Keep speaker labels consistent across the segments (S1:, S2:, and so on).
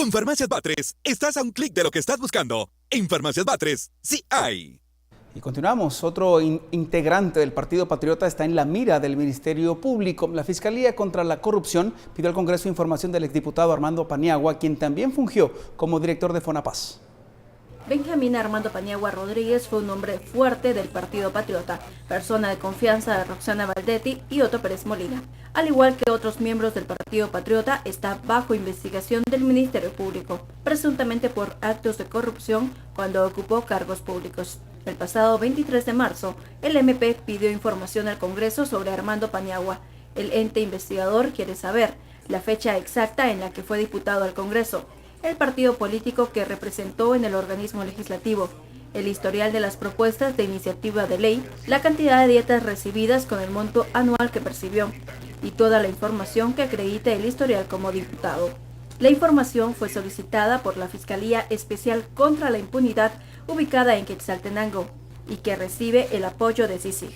S1: Con Farmacias Batres, estás a un clic de lo que estás buscando. En Farmacias Batres, sí hay.
S2: Y continuamos. Otro integrante del Partido Patriota está en la mira del Ministerio Público. La Fiscalía contra la Corrupción pidió al Congreso información del exdiputado Armando Paniagua, quien también fungió como director de Fonapaz.
S3: Benjamín Armando Paniagua Rodríguez fue un hombre fuerte del Partido Patriota, persona de confianza de Roxana Valdetti y Otto Pérez Molina. Al igual que otros miembros del Partido Patriota, está bajo investigación del Ministerio Público, presuntamente por actos de corrupción cuando ocupó cargos públicos. El pasado 23 de marzo, el MP pidió información al Congreso sobre Armando Paniagua. El ente investigador quiere saber la fecha exacta en la que fue diputado al Congreso, el partido político que representó en el organismo legislativo, el historial de las propuestas de iniciativa de ley, la cantidad de dietas recibidas con el monto anual que percibió y toda la información que acredite el historial como diputado. La información fue solicitada por la Fiscalía Especial contra la Impunidad ubicada en Quetzaltenango y que recibe el apoyo de CICIG.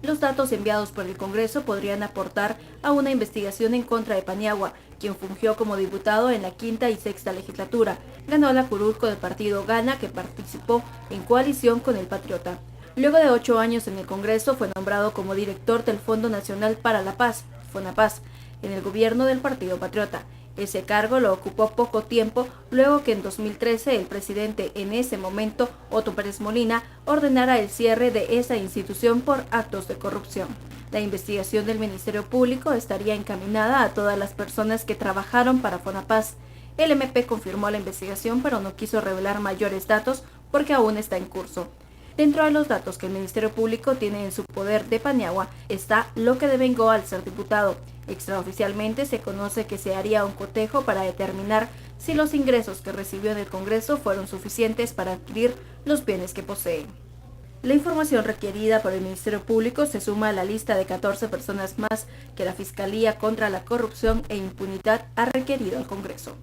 S3: Los datos enviados por el Congreso podrían aportar a una investigación en contra de Paniagua, quien fungió como diputado en la quinta y sexta legislatura. Ganó la curul con el partido Gana, que participó en coalición con el Patriota. Luego de 8 años en el Congreso, fue nombrado como director del Fondo Nacional para la Paz, Fonapaz, en el gobierno del Partido Patriota. Ese cargo lo ocupó poco tiempo, luego que en 2013 el presidente en ese momento, Otto Pérez Molina, ordenara el cierre de esa institución por actos de corrupción. La investigación del Ministerio Público estaría encaminada a todas las personas que trabajaron para Fonapaz. El MP confirmó la investigación, pero no quiso revelar mayores datos porque aún está en curso. Dentro de los datos que el Ministerio Público tiene en su poder de Paniagua está lo que devengó al ser diputado. Extraoficialmente se conoce que se haría un cotejo para determinar si los ingresos que recibió del Congreso fueron suficientes para adquirir los bienes que posee. La información requerida por el Ministerio Público se suma a la lista de 14 personas más que la Fiscalía contra la Corrupción e Impunidad ha requerido al Congreso.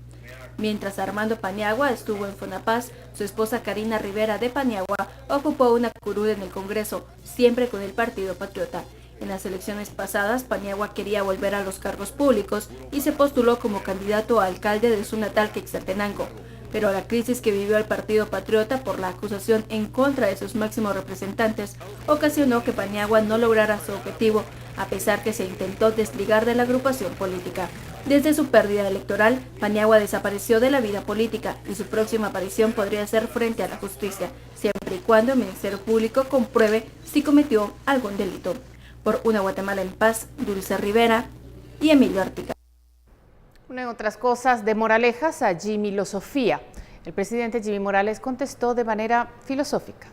S3: Mientras Armando Paniagua estuvo en Fonapaz, su esposa Karina Rivera de Paniagua ocupó una curul en el Congreso, siempre con el Partido Patriota. En las elecciones pasadas, Paniagua quería volver a los cargos públicos y se postuló como candidato a alcalde de su natal Quetzaltenango. Pero la crisis que vivió el Partido Patriota por la acusación en contra de sus máximos representantes ocasionó que Paniagua no lograra su objetivo, a pesar que se intentó desligar de la agrupación política. Desde su pérdida electoral, Paniagua desapareció de la vida política y su próxima aparición podría ser frente a la justicia, siempre y cuando el Ministerio Público compruebe si cometió algún delito. Por una Guatemala en paz, Dulce Rivera y Emilio Artiga.
S4: Una de otras cosas de moralejas a Jimmy Losofía. El presidente Jimmy Morales contestó de manera filosófica.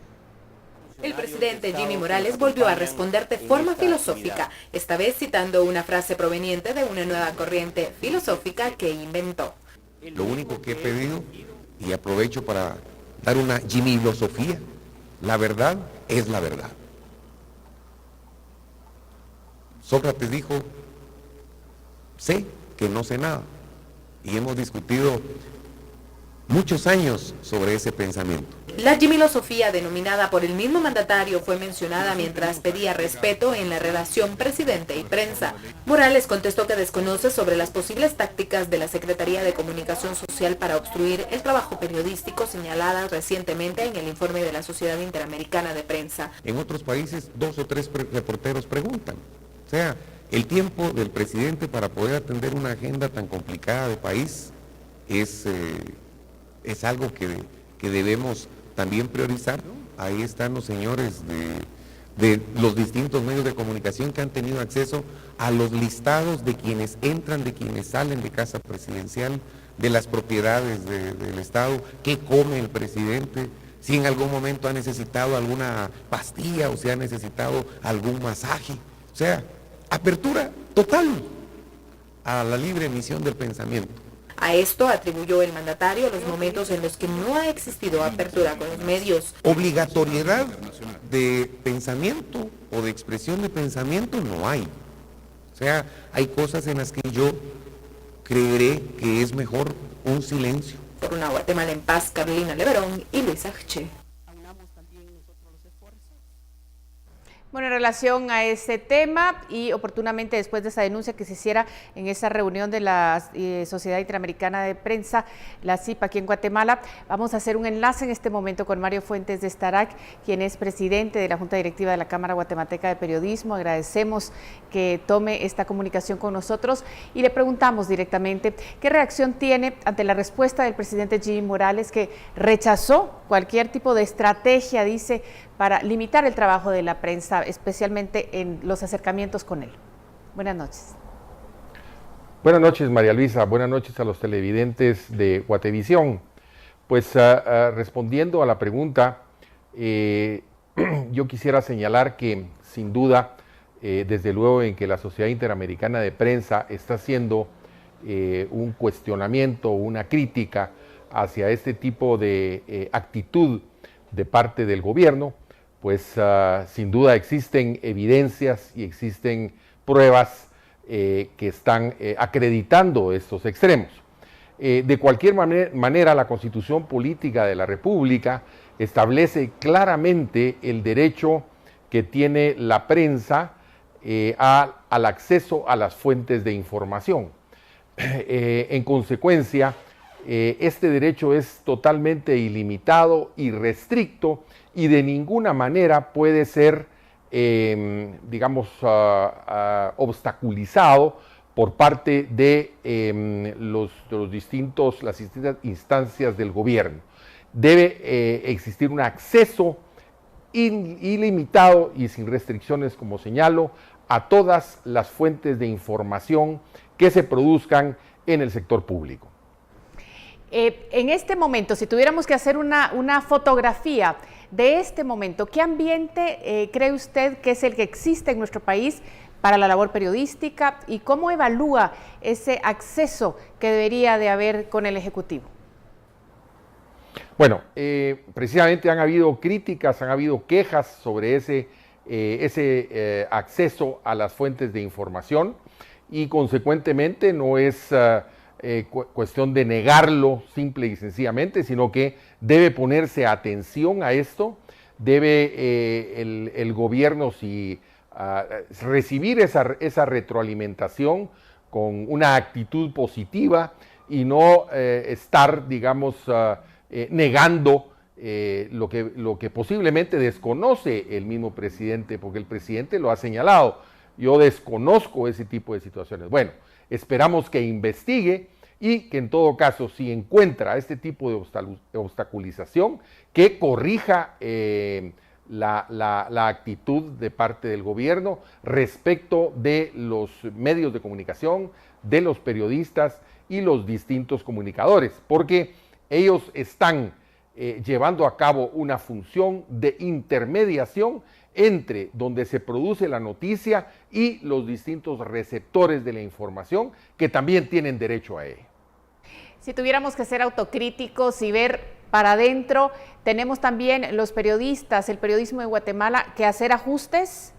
S5: El presidente Jimmy Morales volvió a responder de forma filosófica, esta vez citando una frase proveniente de una nueva corriente filosófica que inventó.
S6: Lo único que he pedido, y aprovecho para dar una Jimmy filosofía, la verdad es la verdad. Sócrates dijo, sé que no sé nada, y hemos discutido muchos años sobre ese pensamiento.
S5: La Jimilosofía, denominada por el mismo mandatario, fue mencionada mientras pedía respeto en la relación presidente y prensa. Morales contestó que desconoce sobre las posibles tácticas de la Secretaría de Comunicación Social para obstruir el trabajo periodístico señaladas recientemente en el informe de la Sociedad Interamericana de Prensa.
S6: En otros países 2 o 3 reporteros preguntan. O sea, el tiempo del presidente para poder atender una agenda tan complicada de país es algo que debemos también priorizar. Ahí están los señores de los distintos medios de comunicación que han tenido acceso a los listados de quienes entran, de quienes salen de casa presidencial, de las propiedades del Estado, qué come el presidente, si en algún momento ha necesitado alguna pastilla o si ha necesitado algún masaje. O sea, apertura total a la libre emisión del pensamiento.
S5: A esto atribuyó el mandatario los momentos en los que no ha existido apertura con los medios.
S6: Obligatoriedad de pensamiento o de expresión de pensamiento no hay. O sea, hay cosas en las que yo creeré que es mejor un silencio.
S5: Por una Guatemala en paz, Carolina Leverón y Luisa H.
S4: Bueno, en relación a ese tema y oportunamente después de esa denuncia que se hiciera en esa reunión de la Sociedad Interamericana de Prensa, la CIP aquí en Guatemala, vamos a hacer un enlace en este momento con Mario Fuentes de Starac, quien es presidente de la Junta Directiva de la Cámara Guatemalteca de Periodismo. Agradecemos que tome esta comunicación con nosotros y le preguntamos directamente qué reacción tiene ante la respuesta del presidente Jimmy Morales, que rechazó cualquier tipo de estrategia, dice, para limitar el trabajo de la prensa, especialmente en los acercamientos con él. Buenas noches.
S7: Buenas noches, María Luisa. Buenas noches a los televidentes de Guatevisión. Pues respondiendo a la pregunta, yo quisiera señalar que sin duda, desde luego en que la Sociedad Interamericana de Prensa está haciendo un cuestionamiento, una crítica hacia este tipo de actitud de parte del gobierno, pues sin duda existen evidencias y existen pruebas que están acreditando estos extremos. De cualquier manera, la Constitución Política de la República establece claramente el derecho que tiene la prensa al acceso a las fuentes de información. En consecuencia, este derecho es totalmente ilimitado y restricto y de ninguna manera puede ser, digamos, obstaculizado por parte de las distintas instancias del gobierno. Debe existir un acceso ilimitado y sin restricciones, como señalo, a todas las fuentes de información que se produzcan en el sector público.
S4: En este momento, si tuviéramos que hacer una fotografía de este momento, ¿qué ambiente cree usted que es el que existe en nuestro país para la labor periodística y cómo evalúa ese acceso que debería de haber con el Ejecutivo?
S7: Bueno, precisamente han habido críticas, han habido quejas sobre ese acceso a las fuentes de información y consecuentemente no es cuestión de negarlo simple y sencillamente, sino que debe ponerse atención a esto, debe el gobierno recibir esa retroalimentación con una actitud positiva y no estar, digamos, negando lo que posiblemente desconoce el mismo presidente, porque el presidente lo ha señalado. Yo desconozco ese tipo de situaciones. Bueno, esperamos que investigue y que en todo caso, si encuentra este tipo de obstaculización, que corrija la actitud de parte del gobierno respecto de los medios de comunicación, de los periodistas y los distintos comunicadores, porque ellos están llevando a cabo una función de intermediación entre donde se produce la noticia y los distintos receptores de la información que también tienen derecho a ella.
S4: Si tuviéramos que ser autocríticos y ver para adentro, ¿tenemos también los periodistas, el periodismo de Guatemala, que hacer ajustes?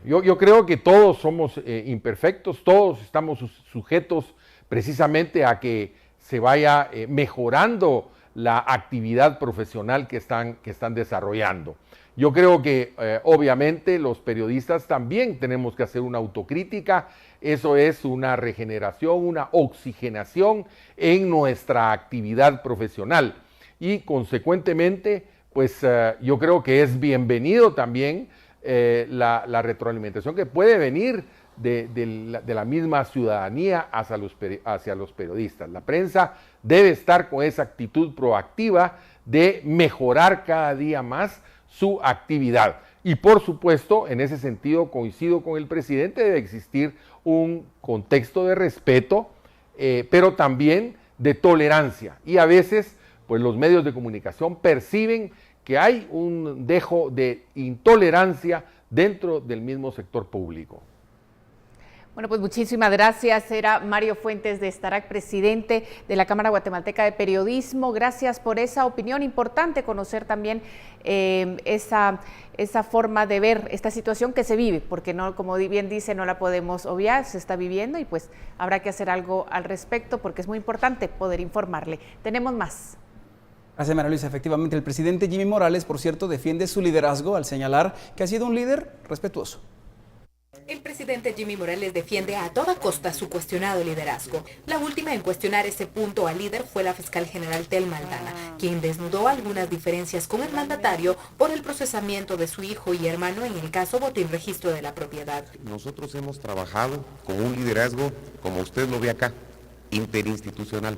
S7: Yo creo que todos somos imperfectos, todos estamos sujetos precisamente a que se vaya mejorando la actividad profesional que están desarrollando. Yo creo que obviamente los periodistas también tenemos que hacer una autocrítica, eso es una regeneración, una oxigenación en nuestra actividad profesional y consecuentemente pues yo creo que es bienvenido también la retroalimentación que puede venir de la misma ciudadanía hacia los periodistas. La prensa debe estar con esa actitud proactiva de mejorar cada día más su actividad. Y por supuesto, en ese sentido coincido con el presidente, debe existir un contexto de respeto, pero también de tolerancia. Y a veces, pues los medios de comunicación perciben que hay un dejo de intolerancia dentro del mismo sector público.
S4: Bueno, pues muchísimas gracias. Era Mario Fuentes de Starac, presidente de la Cámara Guatemalteca de Periodismo. Gracias por esa opinión. Importante conocer también esa forma de ver esta situación que se vive, porque no, como bien dice, no la podemos obviar, se está viviendo y pues habrá que hacer algo al respecto porque es muy importante poder informarle. Tenemos más.
S2: Gracias, María Luisa. Efectivamente, el presidente Jimmy Morales, por cierto, defiende su liderazgo al señalar que ha sido un líder respetuoso.
S5: El presidente Jimmy Morales defiende a toda costa su cuestionado liderazgo. La última en cuestionar ese punto al líder fue la fiscal general Thelma Aldana, quien desnudó algunas diferencias con el mandatario por el procesamiento de su hijo y hermano en el caso botín registro de la propiedad.
S6: Nosotros hemos trabajado con un liderazgo, como usted lo ve acá, interinstitucional.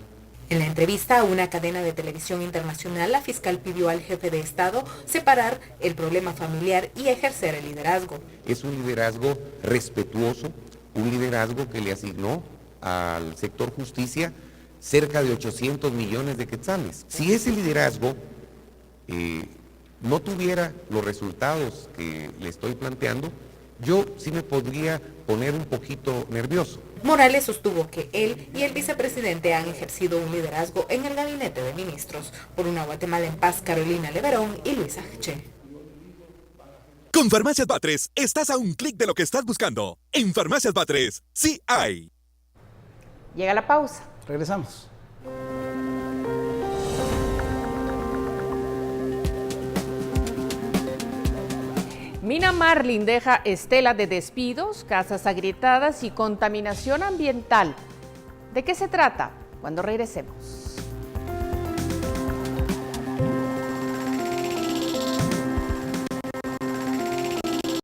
S5: En la entrevista a una cadena de televisión internacional, la fiscal pidió al jefe de Estado separar el problema familiar y ejercer el liderazgo.
S6: Es un liderazgo respetuoso, un liderazgo que le asignó al sector justicia cerca de 800 millones de quetzales. Si ese liderazgo no tuviera los resultados que le estoy planteando, yo sí me podría poner un poquito nervioso.
S5: Morales sostuvo que él y el vicepresidente han ejercido un liderazgo en el gabinete de ministros. Por una Guatemala en paz, Carolina Leverón y Luisa H.
S1: Con Farmacias Batres, estás a un clic de lo que estás buscando. En Farmacias Batres, sí hay.
S4: Llega la pausa.
S2: Regresamos.
S4: Mina Marlin deja estela de despidos, casas agrietadas y contaminación ambiental. ¿De qué se trata? Cuando regresemos.